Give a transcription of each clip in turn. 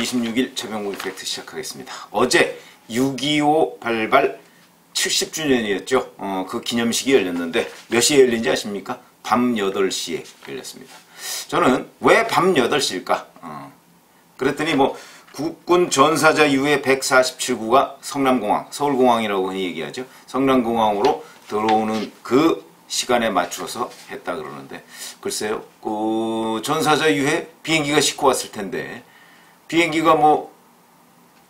26일 최병국 이펙트 시작하겠습니다. 어제 6.25 발발 70주년이었죠. 그 기념식이 열렸는데 몇 시에 열린지 아십니까? 밤 8시에 열렸습니다. 저는 왜 밤 8시일까? 그랬더니 뭐 국군 전사자 이후에 147구가 성남공항, 서울공항이라고 흔히 얘기하죠. 성남공항으로 들어오는 그 시간에 맞춰서 했다 그러는데, 글쎄요, 그 전사자 이후에 비행기가 싣고 왔을 텐데 비행기가 뭐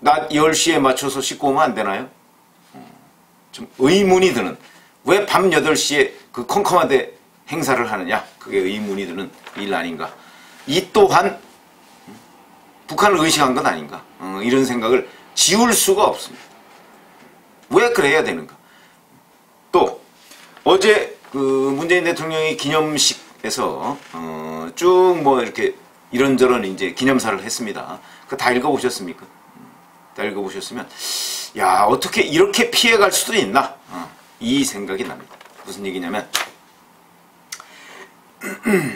낮 10시에 맞춰서 싣고 오면 안 되나요? 좀 의문이 드는, 왜 밤 8시에 그 컴컴한데 행사를 하느냐, 그게 의문이 드는 일 아닌가. 이 또한 북한을 의식한 것 아닌가, 이런 생각을 지울 수가 없습니다. 왜 그래야 되는가. 또 어제 그 문재인 대통령이 기념식에서 쭉 뭐 이렇게 이런저런 이제 기념사를 했습니다. 그거 다 읽어보셨습니까? 다 읽어보셨으면 야, 어떻게 이렇게 피해갈 수도 있나, 이 생각이 납니다. 무슨 얘기냐면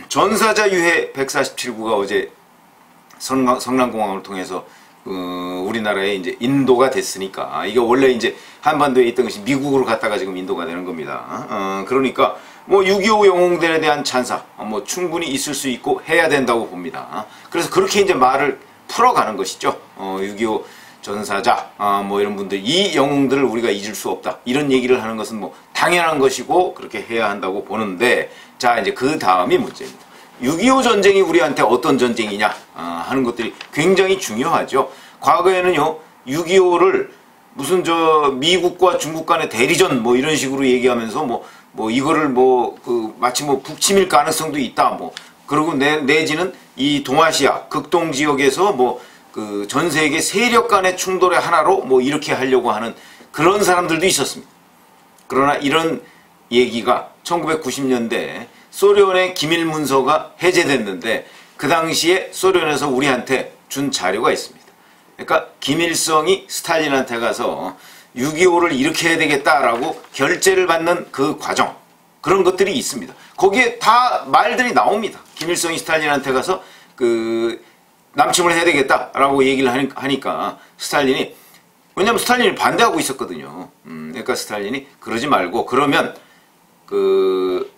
전사자 유해 147구가 어제 성남공항을 통해서 우리나라에 이제 인도가 됐으니까, 이게 원래 이제 한반도에 있던 것이 미국으로 갔다가 지금 인도가 되는 겁니다. 그러니까 뭐 6.25 영웅들에 대한 찬사 뭐 충분히 있을 수 있고 해야 된다고 봅니다. 그래서 그렇게 이제 말을 풀어가는 것이죠. 6.25 전사자 뭐 이런 분들, 이 영웅들을 우리가 잊을 수 없다, 이런 얘기를 하는 것은 뭐 당연한 것이고 그렇게 해야 한다고 보는데, 자, 이제 그 다음이 문제입니다. 6.25 전쟁이 우리한테 어떤 전쟁이냐 하는 것들이 굉장히 중요하죠. 과거에는요, 6.25를 무슨 저 미국과 중국 간의 대리전 뭐 이런 식으로 얘기하면서 뭐 이거를 마치 뭐 북침일 가능성도 있다, 뭐 그리고 내지는 이 동아시아 극동 지역에서 뭐 그 전 세계 세력 간의 충돌의 하나로 뭐 이렇게 하려고 하는 그런 사람들도 있었습니다. 그러나 이런 얘기가 1990년대 소련의 기밀 문서가 해제됐는데, 그 당시에 소련에서 우리한테 준 자료가 있습니다. 그러니까 김일성이 스탈린한테 가서 6.25를 이렇게 해야 되겠다라고 결재를 받는 그 과정, 그런 것들이 있습니다. 거기에 다 말들이 나옵니다. 김일성이 스탈린한테 가서 그 남침을 해야 되겠다라고 얘기를 하니까 스탈린이, 왜냐면 스탈린이 반대하고 있었거든요. 그러니까 스탈린이 그러지 말고, 그러면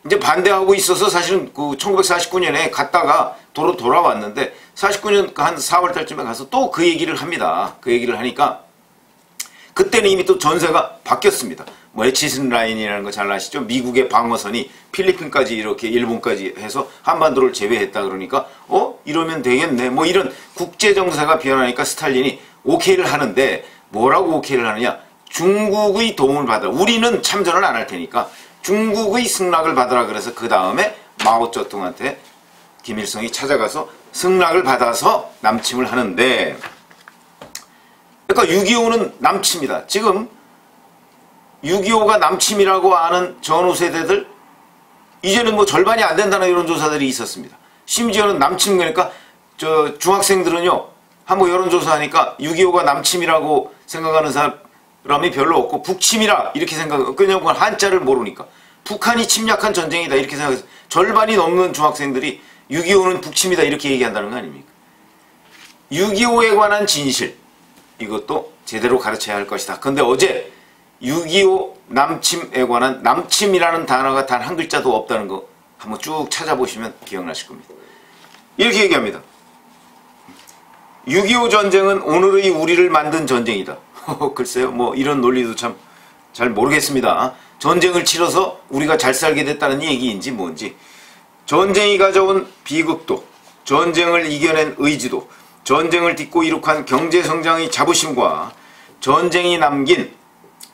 이제 반대하고 있어서 사실은 그 1949년에 갔다가 돌아왔는데, 49년 한 4월 달쯤에 가서 또 그 얘기를 합니다. 그 얘기를 하니까 그때는 이미 또 전세가 바뀌었습니다. 뭐 에치슨 라인이라는 거 잘 아시죠? 미국의 방어선이 필리핀까지 이렇게 일본까지 해서 한반도를 제외했다 그러니까 이러면 되겠네, 뭐 이런 국제 정세가 변하니까 스탈린이 오케이를 하는데, 뭐라고 오케이를 하느냐, 중국의 도움을 받아라, 우리는 참전을 안 할 테니까 중국의 승낙을 받아라. 그래서 그 다음에 마오쩌둥한테 김일성이 찾아가서 승낙을 받아서 남침을 하는데, 그러니까 6.25는 남침이다. 지금 6.25가 남침이라고 아는 전후 세대들, 이제는 뭐 절반이 안 된다는 여론조사들이 있었습니다. 심지어는 남침, 그러니까 저 중학생들은요, 한번 여론조사하니까 6.25가 남침이라고 생각하는 사람이 별로 없고, 북침이라 이렇게 생각, 그냥 한자를 모르니까 북한이 침략한 전쟁이다 이렇게 생각해서 절반이 넘는 중학생들이 6.25는 북침이다 이렇게 얘기한다는 거 아닙니까? 6.25에 관한 진실, 이것도 제대로 가르쳐야 할 것이다. 근데 어제 6.25 남침에 관한, 남침이라는 단어가 단 한 글자도 없다는 거 한번 쭉 찾아보시면 기억나실 겁니다. 이렇게 얘기합니다. 6.25 전쟁은 오늘의 우리를 만든 전쟁이다. 글쎄요, 뭐 이런 논리도 참 잘 모르겠습니다. 전쟁을 치러서 우리가 잘 살게 됐다는 얘기인지 뭔지, 전쟁이 가져온 비극도, 전쟁을 이겨낸 의지도, 전쟁을 딛고 이룩한 경제성장의 자부심과 전쟁이 남긴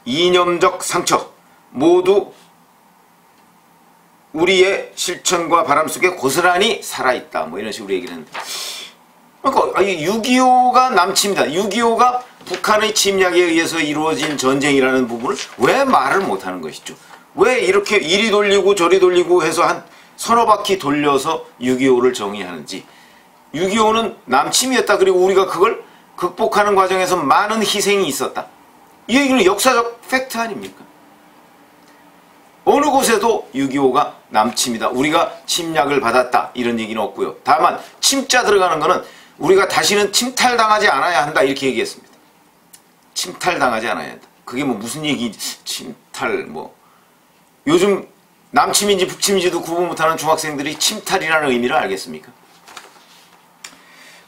이념적 상처, 모두 우리의 실천과 바람 속에 고스란히 살아있다, 뭐 이런 식으로 얘기를 했는데, 그러니까 6.25가 남침이다, 6.25가 북한의 침략에 의해서 이루어진 전쟁이라는 부분을 왜 말을 못하는 것이죠? 왜 이렇게 이리 돌리고 저리 돌리고 해서 한 서너 바퀴 돌려서 6.25를 정의하는지. 6.25는 남침이었다, 그리고 우리가 그걸 극복하는 과정에서 많은 희생이 있었다, 이 얘기는 역사적 팩트 아닙니까? 어느 곳에도 6.25가 남침이다, 우리가 침략을 받았다, 이런 얘기는 없고요. 다만 침자 들어가는 거는 우리가 다시는 침탈당하지 않아야 한다 이렇게 얘기했습니다. 침탈당하지 않아야 한다. 그게 뭐 무슨 얘기? 침탈 뭐 요즘 남침인지 북침인지도 구분 못하는 중학생들이 침탈이라는 의미를 알겠습니까?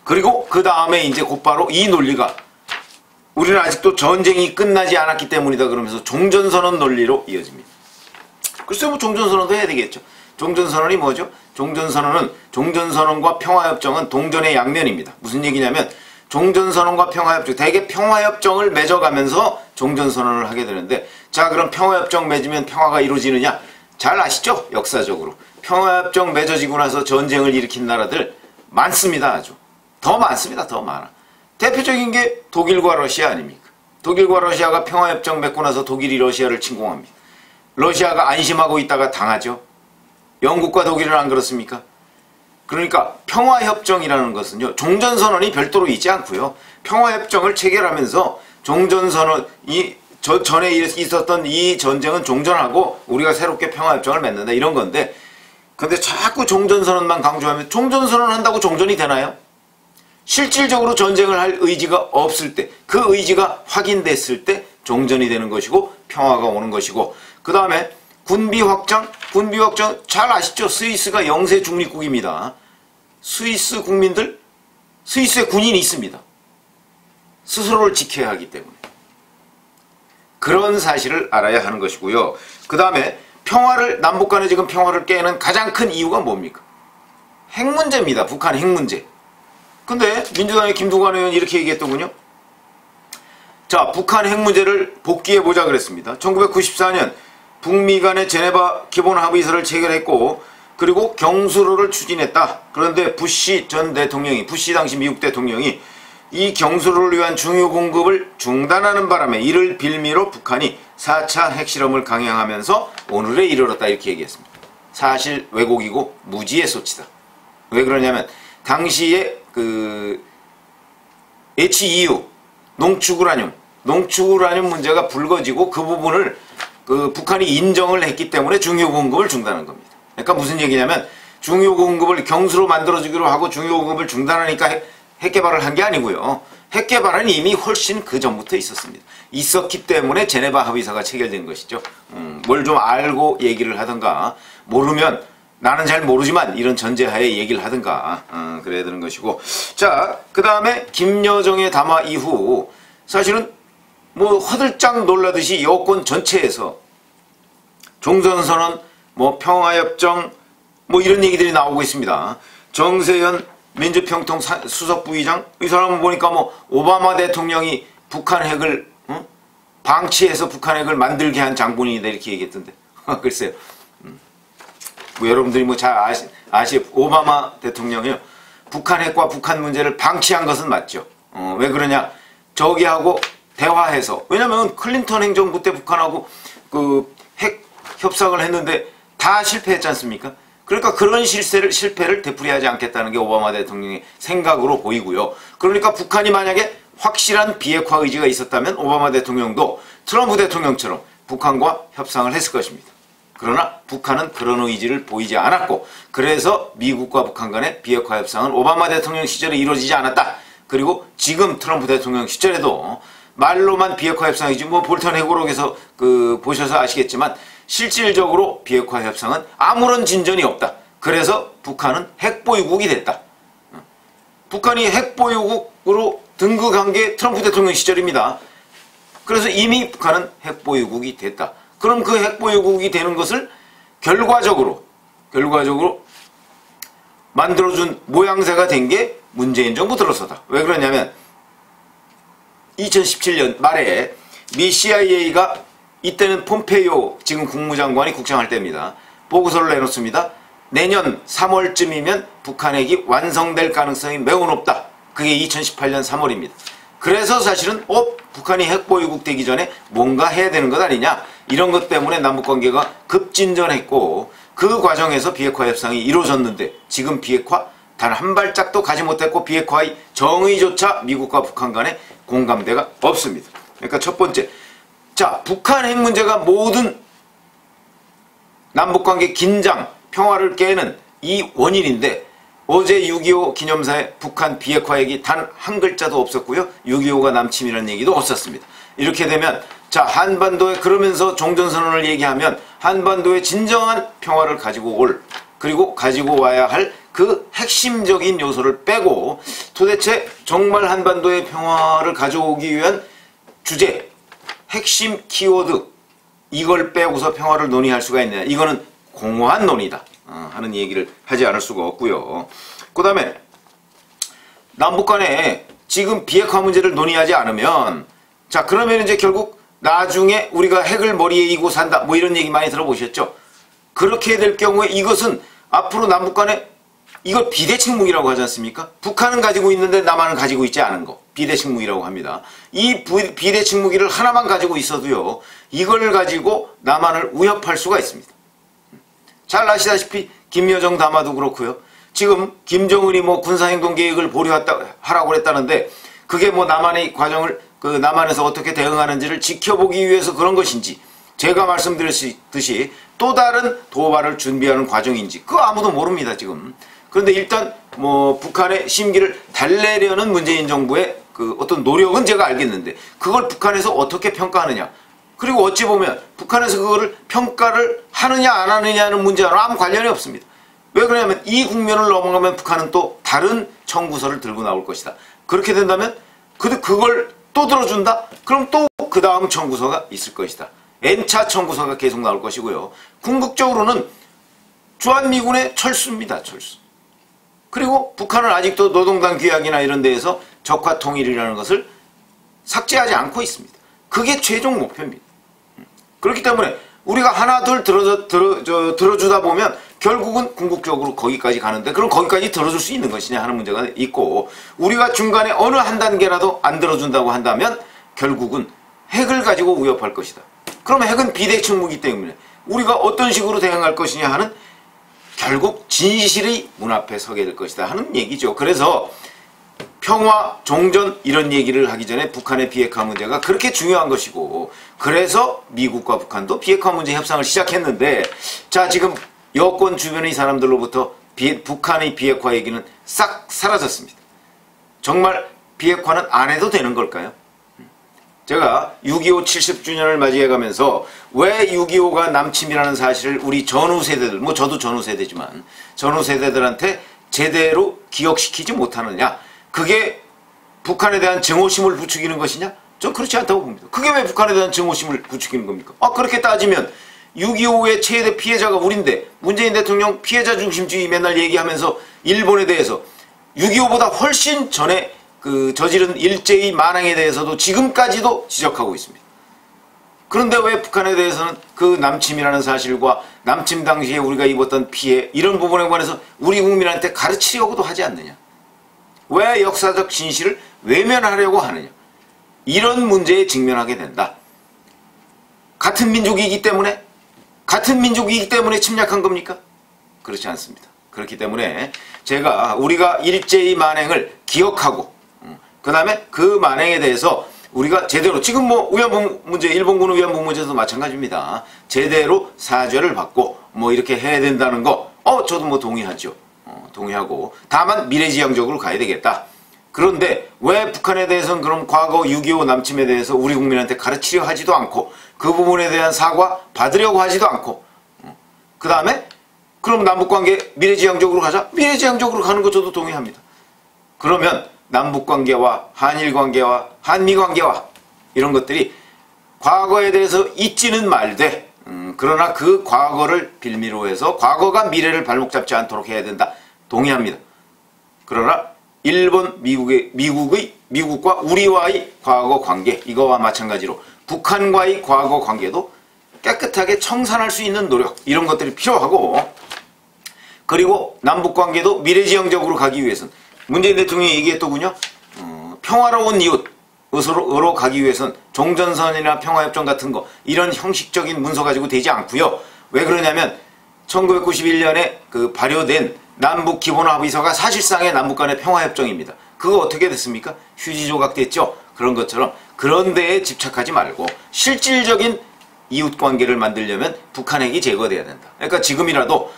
그리고 그 다음에 이제 곧바로 이 논리가 우리는 아직도 전쟁이 끝나지 않았기 때문이다 그러면서 종전선언 논리로 이어집니다. 글쎄 뭐 종전선언도 해야 되겠죠. 종전선언이 뭐죠? 종전선언은 종전선언과 평화협정은 동전의 양면입니다. 무슨 얘기냐면 종전선언과 평화협정, 대개 평화협정을 맺어가면서 종전선언을 하게 되는데 자 그럼 평화협정 맺으면 평화가 이루어지느냐? 잘 아시죠? 역사적으로. 평화협정 맺어지고 나서 전쟁을 일으킨 나라들 많습니다. 아주. 더 많습니다. 더 많아. 대표적인 게 독일과 러시아 아닙니까? 독일과 러시아가 평화협정 맺고 나서 독일이 러시아를 침공합니다. 러시아가 안심하고 있다가 당하죠. 영국과 독일은 안 그렇습니까? 그러니까 평화협정이라는 것은요. 종전선언이 별도로 있지 않고요. 평화협정을 체결하면서 종전선언이 전에 있었던 이 전쟁은 종전하고 우리가 새롭게 평화협정을 맺는다 이런 건데 근데 자꾸 종전선언만 강조하면 종전선언 한다고 종전이 되나요? 실질적으로 전쟁을 할 의지가 없을 때 그 의지가 확인됐을 때 종전이 되는 것이고 평화가 오는 것이고 그 다음에 군비 확장 잘 아시죠? 스위스가 영세 중립국입니다. 스위스 국민들 스위스에 군인이 있습니다. 스스로를 지켜야 하기 때문에 그런 사실을 알아야 하는 것이고요. 그 다음에 남북 간에 지금 평화를 깨는 가장 큰 이유가 뭡니까? 핵 문제입니다. 북한 핵 문제. 근데 민주당의 김두관 의원이 이렇게 얘기했더군요. 자, 북한 핵 문제를 복귀해보자 그랬습니다. 1994년 북미 간의 제네바 기본합의서를 체결했고 그리고 경수로를 추진했다. 그런데 부시 전 대통령이 부시 당시 미국 대통령이 이 경수로를 위한 중요 공급을 중단하는 바람에 이를 빌미로 북한이 4차 핵실험을 강행하면서 오늘에 이르렀다 이렇게 얘기했습니다. 사실 왜곡이고 무지의 소치다. 왜 그러냐면 당시에 HEU 농축우라늄 문제가 불거지고 그 부분을 북한이 인정을 했기 때문에 중요 공급을 중단한 겁니다. 그러니까 무슨 얘기냐면 중요 공급을 경수로 만들어주기로 하고 중요 공급을 중단하니까 핵 개발을 한 게 아니고요. 핵 개발은 이미 훨씬 그 전부터 있었습니다. 있었기 때문에 제네바 합의서가 체결된 것이죠. 뭘 좀 알고 얘기를 하던가 모르면 나는 잘 모르지만 이런 전제하에 얘기를 하든가 그래야 되는 것이고 자 그 다음에 김여정의 담화 이후 사실은 뭐 화들짝 놀라듯이 여권 전체에서 종전선언 뭐 평화협정 뭐 이런 얘기들이 나오고 있습니다. 정세현 민주평통 수석부의장 이 사람은 보니까 뭐 오바마 대통령이 북한 핵을 방치해서 북한 핵을 만들게 한 장본인이다 이렇게 얘기했던데 글쎄요. 뭐 여러분들이 뭐 잘 아시 오바마 대통령이요. 북한 핵과 북한 문제를 방치한 것은 맞죠. 왜 그러냐? 저기하고 대화해서 왜냐면 클린턴 행정부 때 북한하고 그 핵 협상을 했는데 다 실패했지 않습니까? 그러니까 그런 실패를 되풀이하지 않겠다는 게 오바마 대통령의 생각으로 보이고요. 그러니까 북한이 만약에 확실한 비핵화 의지가 있었다면 오바마 대통령도 트럼프 대통령처럼 북한과 협상을 했을 것입니다. 그러나 북한은 그런 의지를 보이지 않았고 그래서 미국과 북한 간의 비핵화 협상은 오바마 대통령 시절에 이루어지지 않았다. 그리고 지금 트럼프 대통령 시절에도 말로만 비핵화 협상이지 뭐 볼턴 회고록에서 보셔서 아시겠지만 실질적으로 비핵화 협상은 아무런 진전이 없다. 그래서 북한은 핵보유국이 됐다. 북한이 핵보유국으로 등극한 게 트럼프 대통령 시절입니다. 그래서 이미 북한은 핵보유국이 됐다. 그럼 그 핵보유국이 되는 것을 결과적으로 만들어준 모양새가 된 게 문재인 정부 들어서다. 왜 그러냐면 2017년 말에 미 CIA가 이때는 폼페이오 지금 국무장관이 국장할 때입니다. 보고서를 내놓습니다. 내년 3월쯤이면 북한 핵이 완성될 가능성이 매우 높다. 그게 2018년 3월입니다. 그래서 사실은 북한이 핵보유국 되기 전에 뭔가 해야 되는 것 아니냐 이런 것 때문에 남북관계가 급진전했고 그 과정에서 비핵화 협상이 이루어졌는데 지금 비핵화 단 한 발짝도 가지 못했고 비핵화의 정의조차 미국과 북한 간에 공감대가 없습니다. 그러니까 첫 번째 자 북한 핵 문제가 모든 남북관계 긴장 평화를 깨는 이 원인인데 어제 6.25 기념사에 북한 비핵화 얘기 단 한 글자도 없었고요. 6.25가 남침이라는 얘기도 없었습니다. 이렇게 되면 자, 한반도에 그러면서 종전선언을 얘기하면 한반도에 진정한 평화를 가지고 올, 그리고 가지고 와야 할 그 핵심적인 요소를 빼고 도대체 정말 한반도의 평화를 가져오기 위한 주제, 핵심 키워드 이걸 빼고서 평화를 논의할 수가 있느냐. 이거는 공허한 논의다 하는 얘기를 하지 않을 수가 없고요. 그 다음에 남북 간에 지금 비핵화 문제를 논의하지 않으면 자, 그러면 이제 결국 나중에 우리가 핵을 머리에 이고 산다 뭐 이런 얘기 많이 들어보셨죠? 그렇게 될 경우에 이것은 앞으로 남북 간에 이걸 비대칭 무기라고 하지 않습니까? 북한은 가지고 있는데 남한은 가지고 있지 않은 거. 비대칭 무기라고 합니다. 이 비대칭 무기를 하나만 가지고 있어도요. 이걸 가지고 남한을 위협할 수가 있습니다. 잘 아시다시피 김여정 담화도 그렇고요. 지금 김정은이 뭐 군사행동 계획을 보류하라고 했다는데 그게 뭐 남한의 과정을 남한에서 어떻게 대응하는지를 지켜보기 위해서 그런 것인지 제가 말씀드렸듯이 또 다른 도발을 준비하는 과정인지 그거 아무도 모릅니다 지금. 그런데 일단 뭐 북한의 심기를 달래려는 문재인 정부의 그 어떤 노력은 제가 알겠는데 그걸 북한에서 어떻게 평가하느냐, 그리고 어찌 보면 북한에서 그거를 평가를 하느냐 안 하느냐는 문제와는 아무 관련이 없습니다. 왜 그러냐면 이 국면을 넘어가면 북한은 또 다른 청구서를 들고 나올 것이다. 그렇게 된다면 그걸 또 들어준다? 그럼 또 그 다음 청구서가 있을 것이다. N차 청구서가 계속 나올 것이고요. 궁극적으로는 주한미군의 철수입니다. 철수. 그리고 북한은 아직도 노동당 규약이나 이런 데에서 적화 통일이라는 것을 삭제하지 않고 있습니다. 그게 최종 목표입니다. 그렇기 때문에 우리가 하나 둘 들어주다 보면 결국은 궁극적으로 거기까지 가는데 그럼 거기까지 들어줄 수 있는 것이냐 하는 문제가 있고, 우리가 중간에 어느 한 단계라도 안 들어준다고 한다면 결국은 핵을 가지고 위협할 것이다. 그러면 핵은 비대칭 무기 때문에 우리가 어떤 식으로 대응할 것이냐 하는 결국 진실의 문 앞에 서게 될 것이다 하는 얘기죠. 그래서 평화, 종전 이런 얘기를 하기 전에 북한의 비핵화 문제가 그렇게 중요한 것이고, 그래서 미국과 북한도 비핵화 문제 협상을 시작했는데 자, 지금 여권 주변의 사람들로부터 북한의 비핵화 얘기는 싹 사라졌습니다. 정말 비핵화는 안 해도 되는 걸까요? 제가 6.25 70주년을 맞이해가면서 왜 6.25가 남침이라는 사실을 우리 전후 세대들, 뭐 저도 전후 세대지만 전후 세대들한테 제대로 기억시키지 못하느냐, 그게 북한에 대한 증오심을 부추기는 것이냐? 전 그렇지 않다고 봅니다. 그게 왜 북한에 대한 증오심을 부추기는 겁니까? 그렇게 따지면 6.25의 최대 피해자가 우린데 문재인 대통령 피해자 중심주의 맨날 얘기하면서 일본에 대해서 6.25보다 훨씬 전에 저지른 일제의 만행에 대해서도 지금까지도 지적하고 있습니다. 그런데 왜 북한에 대해서는 그 남침이라는 사실과 남침 당시에 우리가 입었던 피해 이런 부분에 관해서 우리 국민한테 가르치려고도 하지 않느냐? 왜 역사적 진실을 외면하려고 하느냐? 이런 문제에 직면하게 된다. 같은 민족이기 때문에 침략한 겁니까? 그렇지 않습니다. 그렇기 때문에 우리가 일제의 만행을 기억하고 그 다음에 그 만행에 대해서 우리가 제대로, 지금 뭐 위안부 문제, 일본군의 위안부 문제도 마찬가지입니다. 제대로 사죄를 받고 뭐 이렇게 해야 된다는 거, 저도 뭐 동의하죠. 동의하고, 다만 미래지향적으로 가야 되겠다. 그런데 왜 북한에 대해서는 그럼 과거 6.25 남침에 대해서 우리 국민한테 가르치려 하지도 않고 그 부분에 대한 사과 받으려고 하지도 않고, 그 다음에 그럼 남북관계 미래지향적으로 가자? 미래지향적으로 가는 거 저도 동의합니다. 그러면 남북관계와 한일관계와 한미관계와 이런 것들이 과거에 대해서 잊지는 말되, 그러나 그 과거를 빌미로 해서 과거가 미래를 발목 잡지 않도록 해야 된다. 동의합니다. 그러나 일본, 미국과 우리와의 과거 관계, 이거와 마찬가지로 북한과의 과거 관계도 깨끗하게 청산할 수 있는 노력, 이런 것들이 필요하고, 그리고 남북관계도 미래지향적으로 가기 위해서는 문재인 대통령이 얘기했더군요. 평화로운 이웃으로 가기 위해서는 종전선언이나 평화협정 같은 거 이런 형식적인 문서 가지고 되지 않고요. 왜 그러냐면 1991년에 발효된 남북기본합의서가 사실상의 남북 간의 평화협정입니다. 그거 어떻게 됐습니까? 휴지 조각 됐죠? 그런 것처럼 그런 데에 집착하지 말고 실질적인 이웃관계를 만들려면 북한 핵이 제거돼야 된다. 그러니까 지금이라도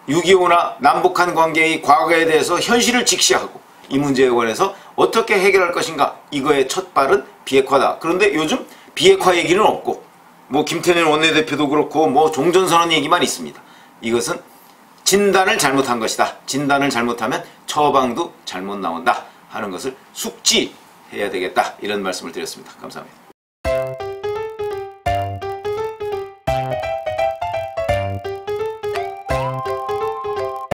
6.25나 남북한 관계의 과거에 대해서 현실을 직시하고 이 문제에 관해서 어떻게 해결할 것인가, 이거의 첫 발은 비핵화다. 그런데 요즘 비핵화 얘기는 없고 뭐 김태년 원내대표도 그렇고 뭐 종전선언 얘기만 있습니다. 이것은 진단을 잘못한 것이다. 진단을 잘못하면 처방도 잘못 나온다 하는 것을 숙지해야 되겠다, 이런 말씀을 드렸습니다. 감사합니다.